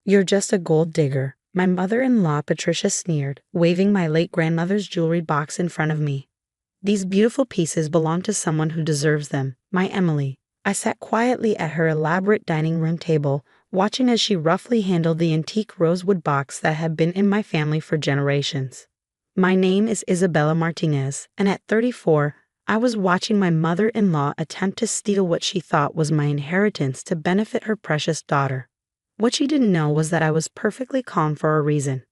You're just a gold digger, my mother-in-law Patricia sneered, waving my late grandmother's jewelry box in front of me. These beautiful pieces belong to someone who deserves them, my Emily. I sat quietly at her elaborate dining room table, watching as she roughly handled the antique rosewood box that had been in my family for generations. My name is Isabella Martinez, and at 34, I was watching my mother-in-law attempt to steal what she thought was my inheritance to benefit her precious daughter. What she didn't know was that I was perfectly calm for a reason.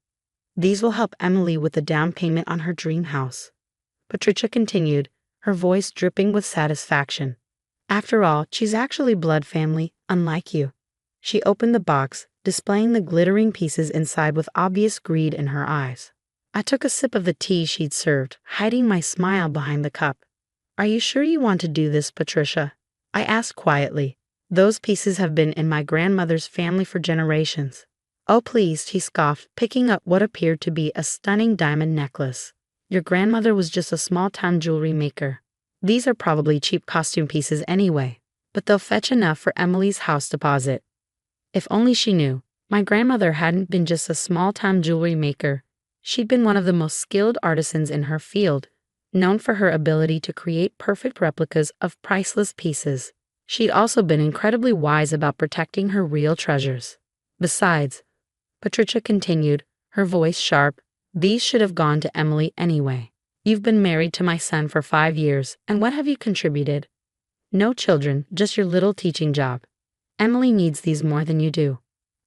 These will help Emily with the down payment on her dream house. Patricia continued, her voice dripping with satisfaction. After all, she's actually blood family, unlike you. She opened the box, displaying the glittering pieces inside with obvious greed in her eyes. I took a sip of the tea she'd served, hiding my smile behind the cup. Are you sure you want to do this, Patricia? I asked quietly. Those pieces have been in my grandmother's family for generations. Oh please, she scoffed, picking up what appeared to be a stunning diamond necklace. Your grandmother was just a small-town jewelry maker. These are probably cheap costume pieces anyway, but they'll fetch enough for Emily's house deposit. If only she knew, my grandmother hadn't been just a small-town jewelry maker. She'd been one of the most skilled artisans in her field, known for her ability to create perfect replicas of priceless pieces. She'd also been incredibly wise about protecting her real treasures. Besides, Patricia continued, her voice sharp, these should have gone to Emily anyway. You've been married to my son for 5 years, and what have you contributed? No children, just your little teaching job. Emily needs these more than you do.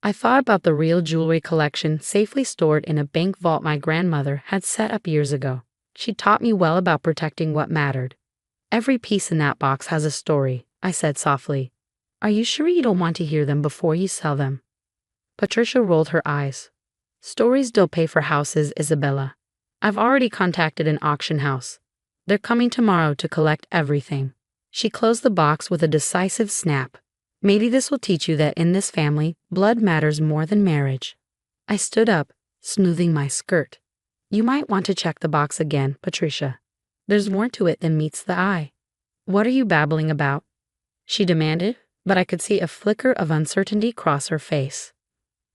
I thought about the real jewelry collection safely stored in a bank vault my grandmother had set up years ago. She taught me well about protecting what mattered. Every piece in that box has a story, I said softly. Are you sure you don't want to hear them before you sell them? Patricia rolled her eyes. Stories don't pay for houses, Isabella. I've already contacted an auction house. They're coming tomorrow to collect everything. She closed the box with a decisive snap. Maybe this will teach you that in this family, blood matters more than marriage. I stood up, smoothing my skirt. You might want to check the box again, Patricia. There's more to it than meets the eye. What are you babbling about? She demanded, but I could see a flicker of uncertainty cross her face.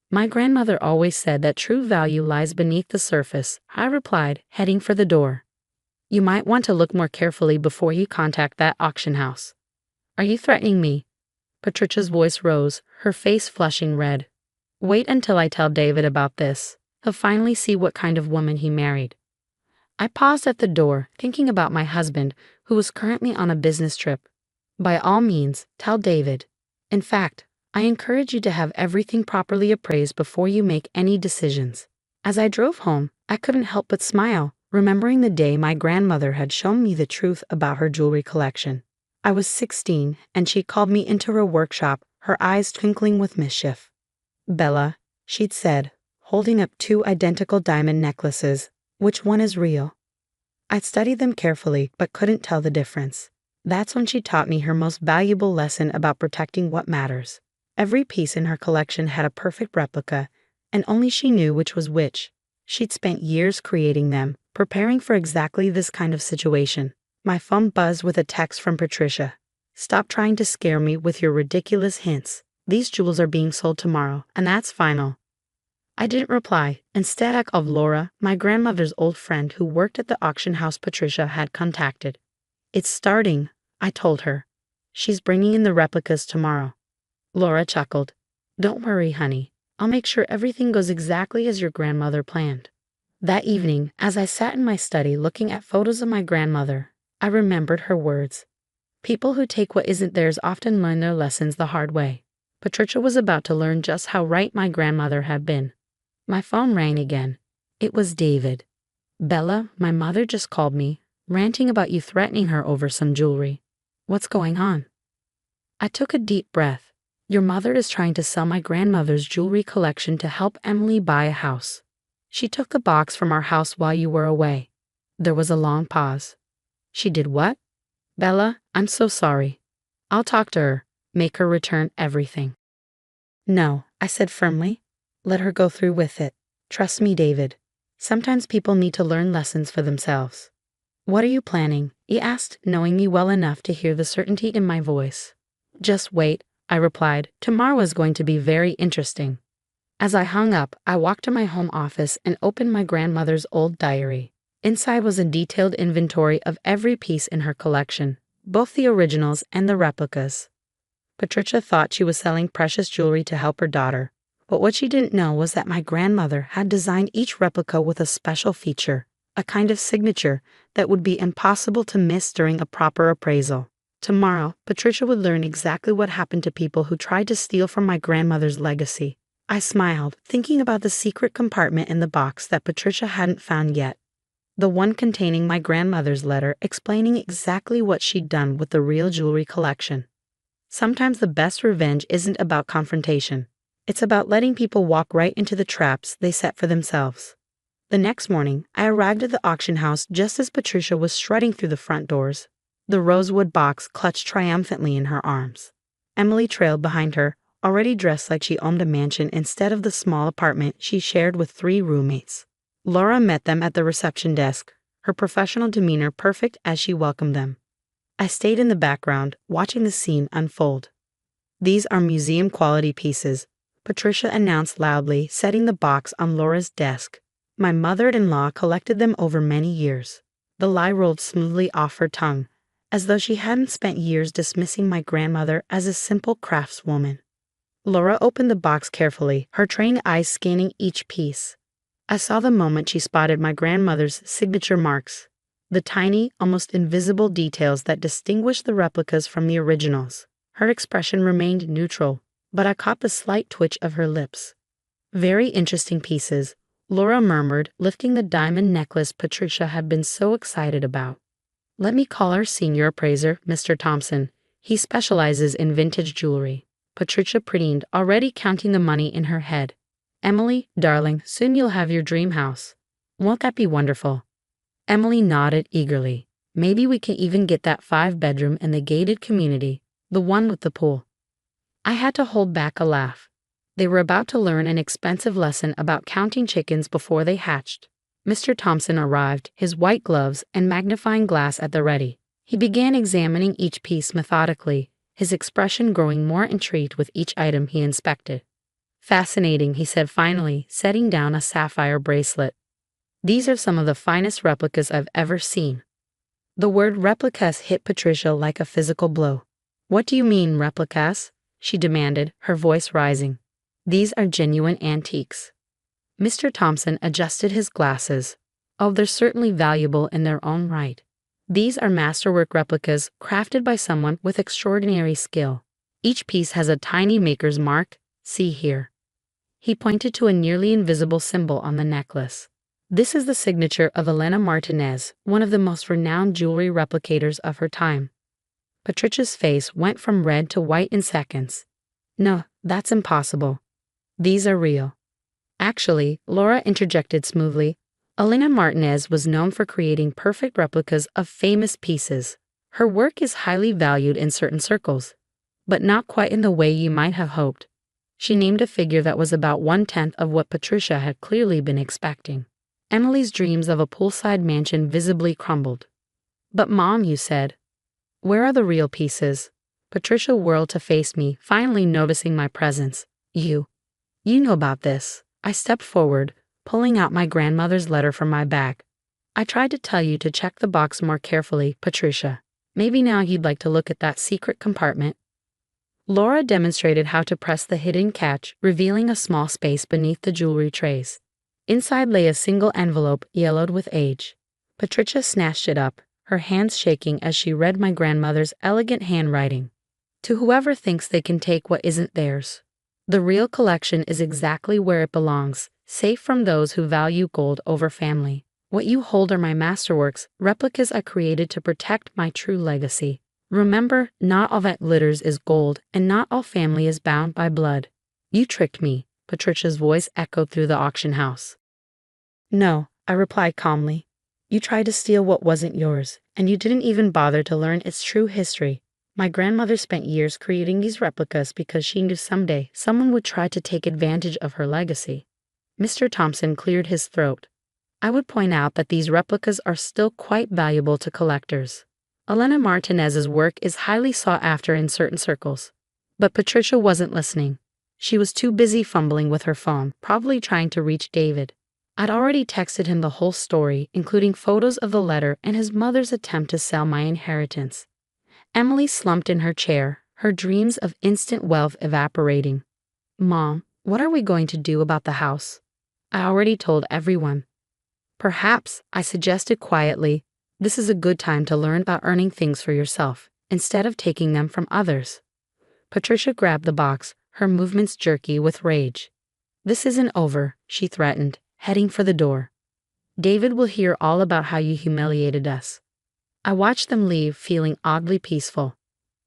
My grandmother always said that true value lies beneath the surface, I replied, heading for the door. You might want to look more carefully before you contact that auction house. Are you threatening me? Patricia's voice rose, her face flushing red. Wait until I tell David about this. He'll finally see what kind of woman he married. I paused at the door, thinking about my husband, who was currently on a business trip. By all means, tell David. In fact, I encourage you to have everything properly appraised before you make any decisions. As I drove home, I couldn't help but smile, remembering the day my grandmother had shown me the truth about her jewelry collection. I was 16, and she called me into her workshop, her eyes twinkling with mischief. Bella, she'd said, holding up 2 identical diamond necklaces. Which one is real? I'd studied them carefully, but couldn't tell the difference. That's when she taught me her most valuable lesson about protecting what matters. Every piece in her collection had a perfect replica, and only she knew which was which. She'd spent years creating them, preparing for exactly this kind of situation. My phone buzzed with a text from Patricia. Stop trying to scare me with your ridiculous hints. These jewels are being sold tomorrow, and that's final. I didn't reply. Instead, I called Laura, my grandmother's old friend who worked at the auction house Patricia had contacted. It's starting, I told her. She's bringing in the replicas tomorrow. Laura chuckled. Don't worry, honey. I'll make sure everything goes exactly as your grandmother planned. That evening, as I sat in my study looking at photos of my grandmother, I remembered her words. People who take what isn't theirs often learn their lessons the hard way. Patricia was about to learn just how right my grandmother had been. My phone rang again. It was David. Bella, my mother just called me, ranting about you threatening her over some jewelry. What's going on? I took a deep breath. Your mother is trying to sell my grandmother's jewelry collection to help Emily buy a house. She took the box from our house while you were away. There was a long pause. She did what? Bella, I'm so sorry. I'll talk to her, make her return everything. No, I said firmly. Let her go through with it. Trust me, David. Sometimes people need to learn lessons for themselves. What are you planning? He asked, knowing me well enough to hear the certainty in my voice. Just wait, I replied. Tomorrow is going to be very interesting. As I hung up, I walked to my home office and opened my grandmother's old diary. Inside was a detailed inventory of every piece in her collection, both the originals and the replicas. Patricia thought she was selling precious jewelry to help her daughter, but what she didn't know was that my grandmother had designed each replica with a special feature, a kind of signature that would be impossible to miss during a proper appraisal. Tomorrow, Patricia would learn exactly what happened to people who tried to steal from my grandmother's legacy. I smiled, thinking about the secret compartment in the box that Patricia hadn't found yet. The one containing my grandmother's letter explaining exactly what she'd done with the real jewelry collection. Sometimes the best revenge isn't about confrontation. It's about letting people walk right into the traps they set for themselves. The next morning, I arrived at the auction house just as Patricia was strutting through the front doors, the rosewood box clutched triumphantly in her arms. Emily trailed behind her, already dressed like she owned a mansion instead of the small apartment she shared with 3 roommates. Laura met them at the reception desk, her professional demeanor perfect as she welcomed them. I stayed in the background, watching the scene unfold. "These are museum-quality pieces," Patricia announced loudly, setting the box on Laura's desk. "My mother-in-law collected them over many years." The lie rolled smoothly off her tongue, as though she hadn't spent years dismissing my grandmother as a simple craftswoman. Laura opened the box carefully, her trained eyes scanning each piece. I saw the moment she spotted my grandmother's signature marks, the tiny, almost invisible details that distinguished the replicas from the originals. Her expression remained neutral, but I caught the slight twitch of her lips. "Very interesting pieces," Laura murmured, lifting the diamond necklace Patricia had been so excited about. "Let me call our senior appraiser, Mr. Thompson. He specializes in vintage jewelry." Patricia preened, already counting the money in her head. "Emily, darling, soon you'll have your dream house. Won't that be wonderful?" Emily nodded eagerly. "Maybe we can even get that 5-bedroom in the gated community, the one with the pool." I had to hold back a laugh. They were about to learn an expensive lesson about counting chickens before they hatched. Mr. Thompson arrived, his white gloves and magnifying glass at the ready. He began examining each piece methodically, his expression growing more intrigued with each item he inspected. "Fascinating," he said finally, setting down a sapphire bracelet. "These are some of the finest replicas I've ever seen." The word replicas hit Patricia like a physical blow. "What do you mean, replicas?" she demanded, her voice rising. "These are genuine antiques." Mr. Thompson adjusted his glasses. "Oh, they're certainly valuable in their own right. These are masterwork replicas crafted by someone with extraordinary skill. Each piece has a tiny maker's mark. See here." He pointed to a nearly invisible symbol on the necklace. "This is the signature of Elena Martinez, one of the most renowned jewelry replicators of her time." Patricia's face went from red to white in seconds. "No, that's impossible. These are real." "Actually," Laura interjected smoothly, "Elena Martinez was known for creating perfect replicas of famous pieces. Her work is highly valued in certain circles, but not quite in the way you might have hoped." She named a figure that was about 1/10 of what Patricia had clearly been expecting. Emily's dreams of a poolside mansion visibly crumbled. "But Mom, you said. Where are the real pieces?" Patricia whirled to face me, finally noticing my presence. You know about this." I stepped forward, pulling out my grandmother's letter from my bag. "I tried to tell you to check the box more carefully, Patricia. Maybe now you'd like to look at that secret compartment." Laura demonstrated how to press the hidden catch, revealing a small space beneath the jewelry trays. Inside lay a single envelope yellowed with age. Patricia snatched it up, her hands shaking as she read my grandmother's elegant handwriting. "To whoever thinks they can take what isn't theirs. The real collection is exactly where it belongs, safe from those who value gold over family. What you hold are my masterworks, replicas I created to protect my true legacy. Remember, not all that glitters is gold, and not all family is bound by blood." "You tricked me," Patricia's voice echoed through the auction house. "No," I replied calmly. "You tried to steal what wasn't yours, and you didn't even bother to learn its true history. My grandmother spent years creating these replicas because she knew someday someone would try to take advantage of her legacy." Mr. Thompson cleared his throat. "I would point out that these replicas are still quite valuable to collectors. Elena Martinez's work is highly sought after in certain circles." But Patricia wasn't listening. She was too busy fumbling with her phone, probably trying to reach David. I'd already texted him the whole story, including photos of the letter and his mother's attempt to sell my inheritance. Emily slumped in her chair, her dreams of instant wealth evaporating. Mom, what are we going to do about the house? I already told everyone. Perhaps, I suggested quietly, this is a good time to learn about earning things for yourself, instead of taking them from others. Patricia grabbed the box, her movements jerky with rage. This isn't over, she threatened, heading for the door. David will hear all about how you humiliated us. I watched them leave, feeling oddly peaceful.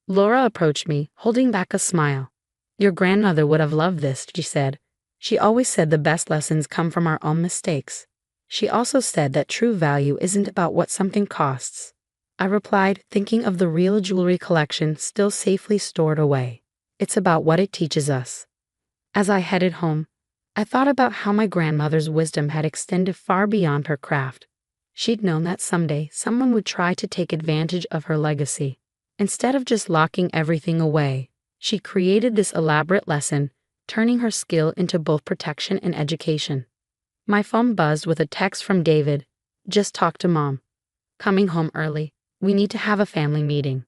Laura approached me, holding back a smile. Your grandmother would have loved this, she said. She always said the best lessons come from our own mistakes. She also said that true value isn't about what something costs. I replied, thinking of the real jewelry collection still safely stored away. It's about what it teaches us. As I headed home, I thought about how my grandmother's wisdom had extended far beyond her craft. She'd known that someday someone would try to take advantage of her legacy. Instead of just locking everything away, she created this elaborate lesson, turning her skill into both protection and education. My phone buzzed with a text from David. Just talked to Mom. Coming home early. We need to have a family meeting.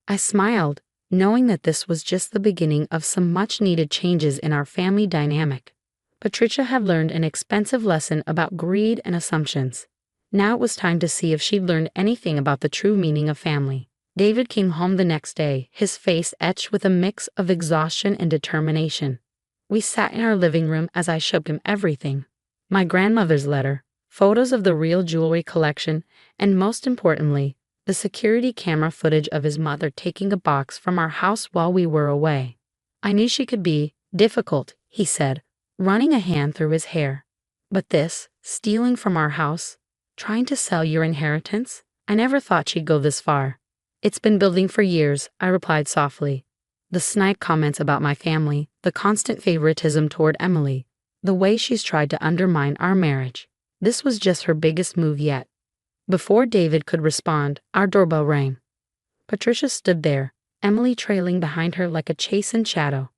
I smiled, knowing that this was just the beginning of some much-needed changes in our family dynamic. Patricia had learned an expensive lesson about greed and assumptions. Now it was time to see if she'd learned anything about the true meaning of family. David came home the next day, his face etched with a mix of exhaustion and determination. We sat in our living room as I showed him everything. My grandmother's letter, photos of the real jewelry collection, and most importantly, the security camera footage of his mother taking a box from our house while we were away. I knew she could be difficult, he said, running a hand through his hair. But this, stealing from our house, trying to sell your inheritance, I never thought she'd go this far. It's been building for years, I replied softly. The snide comments about my family, the constant favoritism toward Emily, the way she's tried to undermine our marriage. This was just her biggest move yet. Before David could respond, our doorbell rang. Patricia stood there, Emily trailing behind her like a chastened shadow.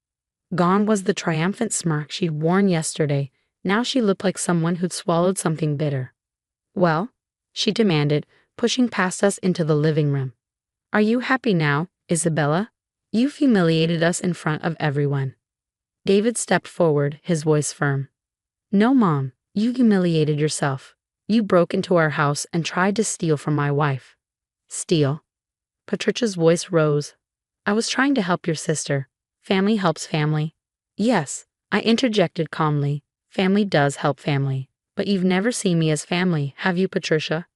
Gone was the triumphant smirk she'd worn yesterday. Now she looked like someone who'd swallowed something bitter. Well, she demanded, pushing past us into the living room. Are you happy now, Isabella? You've humiliated us in front of everyone. David stepped forward, his voice firm. No, Mom, you humiliated yourself. You broke into our house and tried to steal from my wife. Steal? Patricia's voice rose. I was trying to help your sister. Family helps family. Yes, I interjected calmly. Family does help family. But you've never seen me as family, have you, Patricia?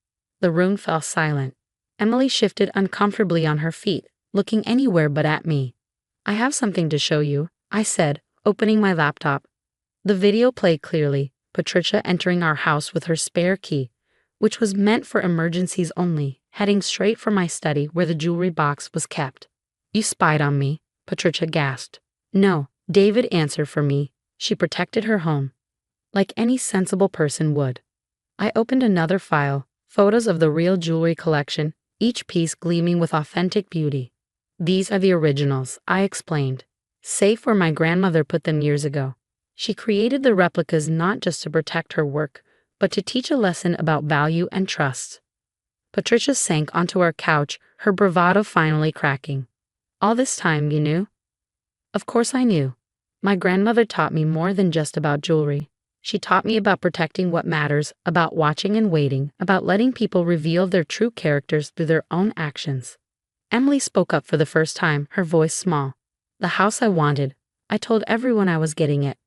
The room fell silent. Emily shifted uncomfortably on her feet, looking anywhere but at me. I have something to show you, I said, opening my laptop. The video played clearly, Patricia entering our house with her spare key, which was meant for emergencies only, heading straight for my study where the jewelry box was kept. You spied on me, Patricia gasped. No, David answered for me. She protected her home, like any sensible person would. I opened another file, photos of the real jewelry collection, each piece gleaming with authentic beauty. These are the originals, I explained. Safe where my grandmother put them years ago. She created the replicas not just to protect her work, but to teach a lesson about value and trust. Patricia sank onto our couch, her bravado finally cracking. All this time, you knew? Of course I knew. My grandmother taught me more than just about jewelry. She taught me about protecting what matters, about watching and waiting, about letting people reveal their true characters through their own actions. Emily spoke up for the first time, her voice small. The house I wanted. I told everyone I was getting it.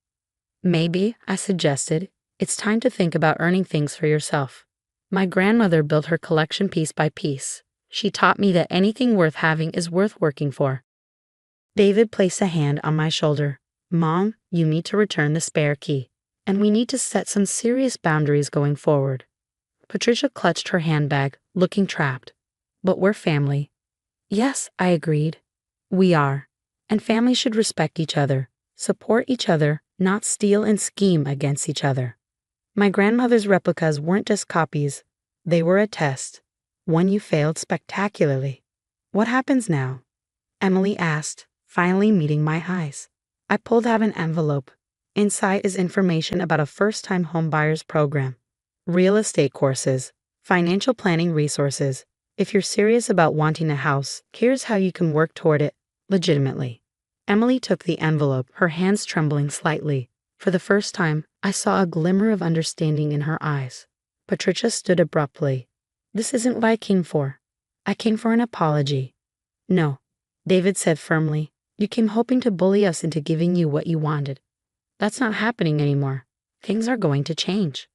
Maybe, I suggested, it's time to think about earning things for yourself. My grandmother built her collection piece by piece. She taught me that anything worth having is worth working for. David placed a hand on my shoulder. Mom, you need to return the spare key. And we need to set some serious boundaries going forward. Patricia clutched her handbag, looking trapped. But we're family. Yes, I agreed. We are. And families should respect each other, support each other, not steal and scheme against each other. My grandmother's replicas weren't just copies. They were a test. One you failed spectacularly. What happens now? Emily asked, finally meeting my eyes. I pulled out an envelope. Inside is information about a first-time homebuyers program, real estate courses, financial planning resources. If you're serious about wanting a house, here's how you can work toward it legitimately. Emily took the envelope, her hands trembling slightly. For the first time, I saw a glimmer of understanding in her eyes. Patricia stood abruptly. This isn't what I came for. I came for an apology. No, David said firmly. You came hoping to bully us into giving you what you wanted. That's not happening anymore. Things are going to change.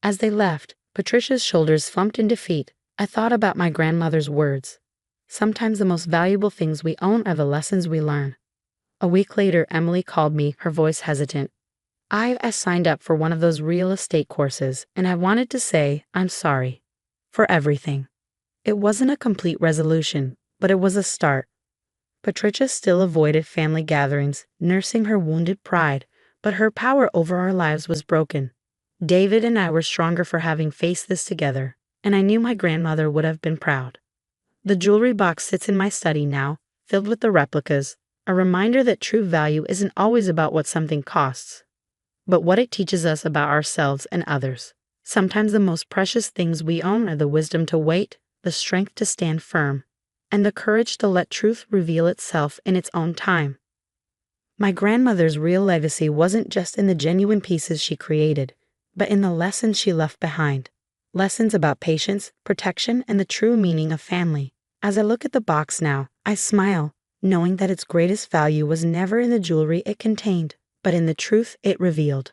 As they left, Patricia's shoulders slumped in defeat. I thought about my grandmother's words. Sometimes the most valuable things we own are the lessons we learn. A week later, Emily called me, her voice hesitant. I signed up for one of those real estate courses, and I wanted to say I'm sorry. For everything. It wasn't a complete resolution, but it was a start. Patricia still avoided family gatherings, nursing her wounded pride, but her power over our lives was broken. David and I were stronger for having faced this together, and I knew my grandmother would have been proud. The jewelry box sits in my study now, filled with the replicas, a reminder that true value isn't always about what something costs, but what it teaches us about ourselves and others. Sometimes the most precious things we own are the wisdom to wait, the strength to stand firm, and the courage to let truth reveal itself in its own time. My grandmother's real legacy wasn't just in the genuine pieces she created, but in the lessons she left behind. Lessons about patience, protection, and the true meaning of family. As I look at the box now, I smile, knowing that its greatest value was never in the jewelry it contained, but in the truth it revealed.